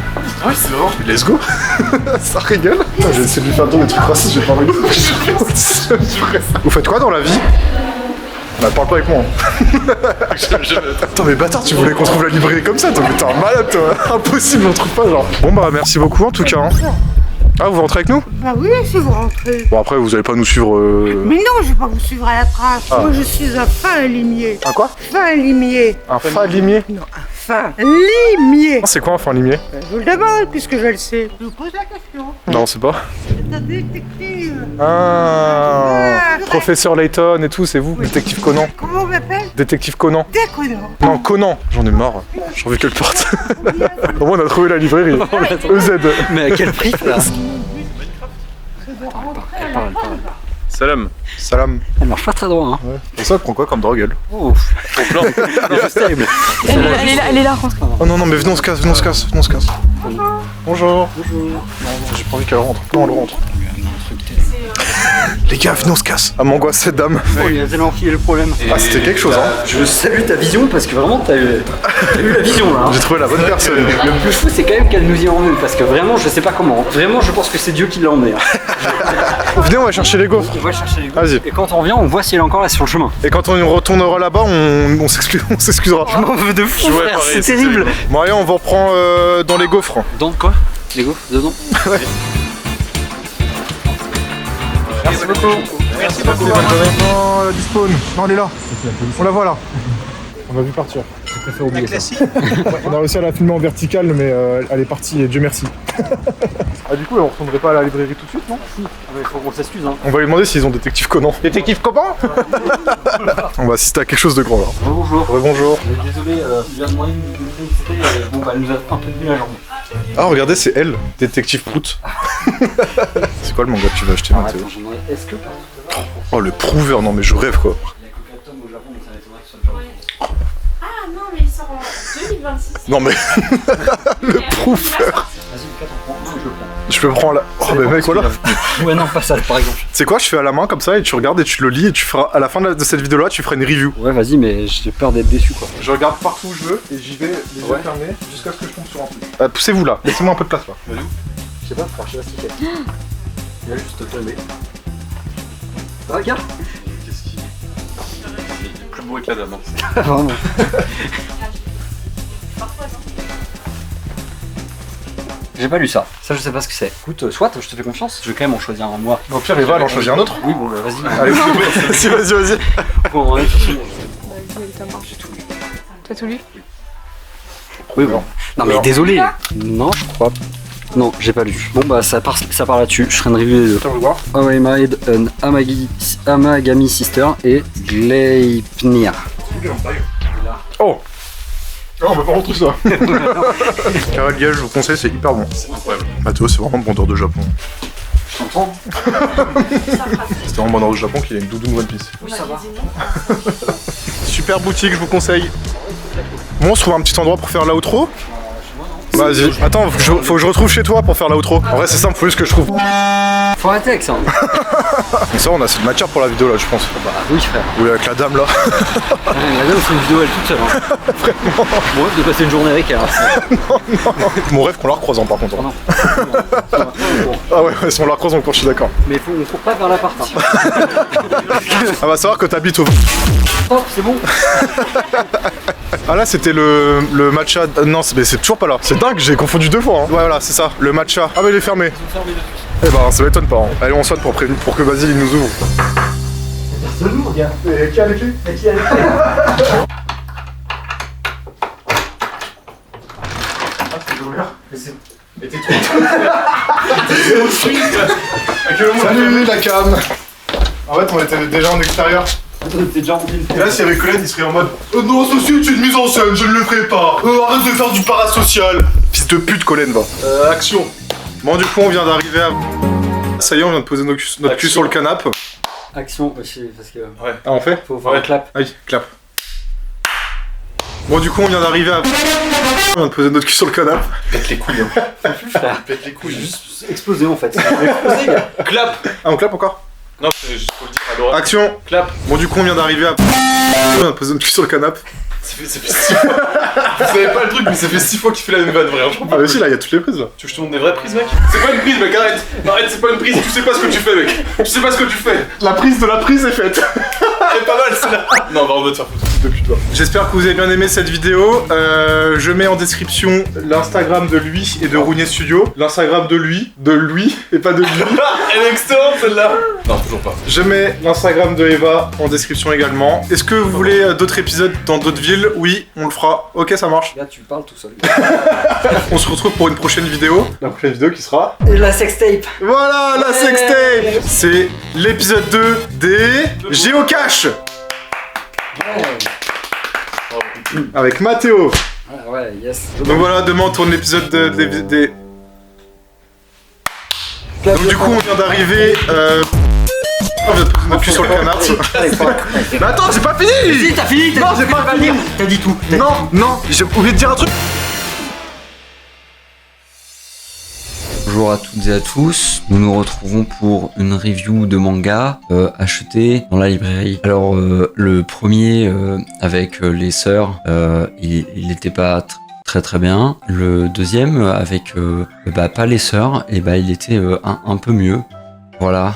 Oui, c'est vrai. Let's go. Ça rigole. J'ai essayé de lui faire dire des trucs racistes, j'ai pas envie de. Vous faites quoi dans la vie? Bah, parle pas avec moi. Attends, mais bâtard, tu voulais qu'on trouve la librairie comme ça, toi, mais t'es un malade, toi. Impossible, on trouve pas, genre. Bon, bah, merci beaucoup en tout cas. Hein. Ah, vous rentrez avec nous? Bah oui, si vous rentrez. Bon, après, vous allez pas nous suivre. Mais non, je vais pas vous suivre à la trace. Moi, je suis un fin limier. Un quoi? Fin limier. Un fin limier? Non, un fin limier. C'est quoi un fin limier? Je vous le demande, puisque je le sais. Je vous pose la question. Non, on sait pas. C'est un détective. Ah, professeur Layton et tout, c'est vous, détective Conan. Comment on m'appelle? Détective Conan. Déconnant. Non, Conan. J'en ai marre. J'ai envie qu'elle parte. Au moins, on a trouvé la librairie. EZ. Mais à quel prix là? Elle parle. Salam. Salam. Elle marche pas très droit, hein. Ouais. Et ça, elle prend quoi comme drogue, elle? Oh, pour plein. C'est terrible. Elle est là, franchement. Oh non, non, mais venons, on se casse, venons, on se casse, venons, on se casse. Bonjour. Bonjour. Non, j'ai pas envie qu'elle rentre. Non, elle rentre. Les gars, venez, on se casse. Ah, m'angoisse cette dame. Oh, il a tellement qui est le problème. Ah, c'était quelque chose, hein. Je salue ta vision parce que vraiment t'as eu la vision là. Hein. J'ai trouvé la bonne personne. Le plus fou c'est quand même qu'elle nous y emmène parce que vraiment je sais pas comment. Vraiment je pense que c'est Dieu qui l'a emmené. Venez, on va chercher les gaufres. On va chercher les Vas-y. Et quand on revient on voit si elle est encore là sur le chemin. Et quand on retournera là-bas, on s'excusera. Je m'en veux de fou Ouais, frère, pareil, c'est c'est terrible. Bon, allez, on vous reprend dans les gaufres. Dans quoi? Les gaufres dedans? Merci beaucoup. Merci beaucoup. Bonne journée. Non, la dispawn. Non, elle est là. On la voit là. On va vu partir. Je préfère oublier ça. On a réussi à la filmer en verticale, mais elle est partie et Dieu merci. Ah, du coup, on retournerait pas à la librairie tout de suite, non? Il faut qu'on s'excuse hein. On va lui demander s'ils ont détective Conan. Détective Conan. On va assister à quelque chose de grand là. Bonjour. Bonjour. Désolé, il vient de moyen de bon bah elle nous a un peu tenu la journée. Ah, regardez, c'est elle, détective Prout. C'est quoi le manga que tu vas acheter, Mathéo? Attends, j'en ai. Est-ce que Oh, le prouveur, non mais je rêve quoi. Ah non, mais il sort en 2026. Non mais le prouveur. Vas-y, Lucas, t'en prends un, je le prends. Je peux prendre la. Oh mais mec voilà. Ouais non pas ça par exemple. C'est quoi, je fais à la main comme ça et tu regardes et tu le lis et tu feras à la fin de cette vidéo là tu feras une review. Ouais vas-y mais j'ai peur d'être déçu quoi. Je regarde partout où je veux et j'y vais les yeux fermés jusqu'à ce que je tombe sur un truc. Poussez-vous là, laissez-moi un peu de place là. Je sais pas frère, je sais pas ce que c'est. Il va juste tomber. Regarde. Qu'est-ce qu'il est plus beau que la dame. Hein. Vraiment. J'ai pas lu ça. Ça je sais pas ce que c'est. Écoute, soit je te fais confiance, je vais quand même en choisir un moi. Au pire, Eva, elle en choisit un autre. Oui bon bah vas-y. Allez, vas-y. Bon, on va aller chercher. J'ai tout lu. T'as tout lu? Oui bon. Non mais désolé. Non je crois. Non, j'ai pas lu. Bon bah ça part là-dessus, je ferai une review des deux. How I Married an Amagami Sister et Gleipnir. Oh. Oh, on va pas rentrer ça. Carrel Gage, je vous conseille, c'est hyper bon. C'est incroyable. Mathéo, c'est vraiment bon de Japon. Je t'entends. C'était vraiment bon de Japon qu'il a une doudoune One Piece. Oui ça va. Super boutique, je vous conseille. Bon, on se trouve un petit endroit pour faire l'outro. Vas-y. Attends, faut que je retrouve chez toi pour faire l'outro. En vrai, c'est simple, faut juste que je trouve. Faut arrêter avec ça. Donc ça, on a assez de matière pour la vidéo là, je pense. Bah oui frère. Oui, avec la dame là. La dame fait une vidéo elle toute seule. Hein. Vraiment. Mon rêve de passer une journée avec elle. Hein. non. Mon rêve qu'on la recroise en par contre. Oh, non. Ah ouais, si on la recroise encore, je suis d'accord. Mais on court pas vers l'appart. Hein. On va savoir que t'habites au... Oh c'est bon. Ah là, c'était le matcha... non, c'est toujours pas là. C'est dingue, j'ai confondu deux fois. Hein. Ouais, voilà, c'est ça, le matcha. Ah mais il est fermé. Eh ben, ça m'étonne pas. Hein. Allez, on sonne pour que Basile il nous ouvre. Personne nous regarde. Et qui a les clés? Qui a les clés? Ah, c'est ouvert. Mais t'es Salut la cam. En fait, on était déjà en extérieur. T'es déjà rempli. Et là, si avec Colin, il serait en mode non, ceci est une mise en scène, je ne le ferai pas. Arrête de faire du parasocial. Fils de pute, Colin, va. Action. Bon, du coup, on vient d'arriver à. Ça y est, on vient de poser notre cul sur le canapé. Action aussi, parce que. Ouais. Ah, on fait? Faut faire un clap. Ah oui, clap. Bon, du coup, on vient d'arriver à. On vient de poser notre cul sur le canapé. Pète les couilles, hein. Pète les couilles. Juste exploser en fait. Exploser, gars. Clap. Ah, on clap encore? Non, c'est juste pour le dire à l'oral. Action. Clap. Bon, du coup, on vient d'arriver à. On vient de poser notre cul sur le canapé. Ça fait 6 fois. Vous savez pas le truc, mais ça fait 6 fois qu'il fait la même vanne, vrai. Ah, mais si, là, il y a toutes les prises, là. Tu veux que je te montre des vraies prises, mec? C'est pas une prise, mec, arrête! Arrête, c'est pas une prise, tu sais pas ce que tu fais, mec! Tu sais pas ce que tu fais! La prise de la prise est faite. Elle est pas mal, celle-là! Non, on va te faire foutre depuis toi. J'espère que vous avez bien aimé cette vidéo. Je mets en description l'Instagram de lui et de Rounier Studio. L'Instagram de lui et pas de lui. Elle est excellente, celle-là! Non, toujours pas. Je mets l'Instagram de Eva en description également. Est-ce que vous voulez d'autres épisodes dans d'autres villes? Oui, on le fera. Ok, ça marche. Là, tu parles tout seul. On se retrouve pour une prochaine vidéo. La prochaine vidéo qui sera... Et la sextape. Voilà, la sextape. C'est l'épisode 2 des Géocaches. Avec Mathéo. Ah ouais, yes. Donc voilà, demain on tourne l'épisode des... Donc du coup on vient d'arriver... On vient de poser notre cul sur le canapé. Mais attends, j'ai pas fini. Si, t'as fini. Non, j'ai pas fini. T'as dit tout. Non, j'ai oublié de dire un truc. Bonjour à toutes et à tous, nous nous retrouvons pour une review de manga acheté dans la librairie. Alors le premier avec les sœurs, il était pas très bien. Le deuxième avec pas les sœurs, et il était un peu mieux. Voilà,